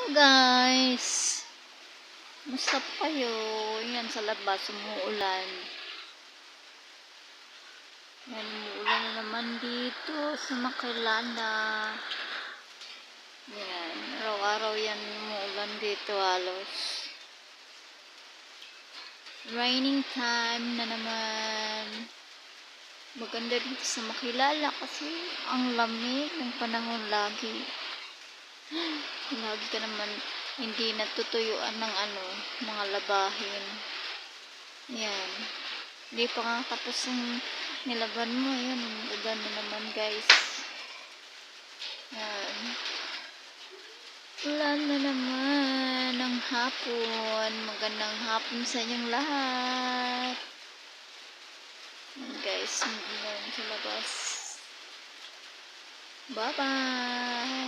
Guys, musta po kayo? Yan sa labas, umuulan. Yan, umuulan na naman dito sa Makilala. Yan, araw-araw yan umuulan dito halos. Raining time na naman. Maganda dito sa Makilala kasi ang lamig ng panahon lagi. Lagi ka naman hindi natutuyuan ng mga labahin. Yan. Hindi pa nga tapos yung nilaban mo. Yan, ulan na naman guys. Yan. Ulan na naman ng hapon. Magandang hapon sa inyong lahat. Yan guys, umulan sa labas. Bye-bye.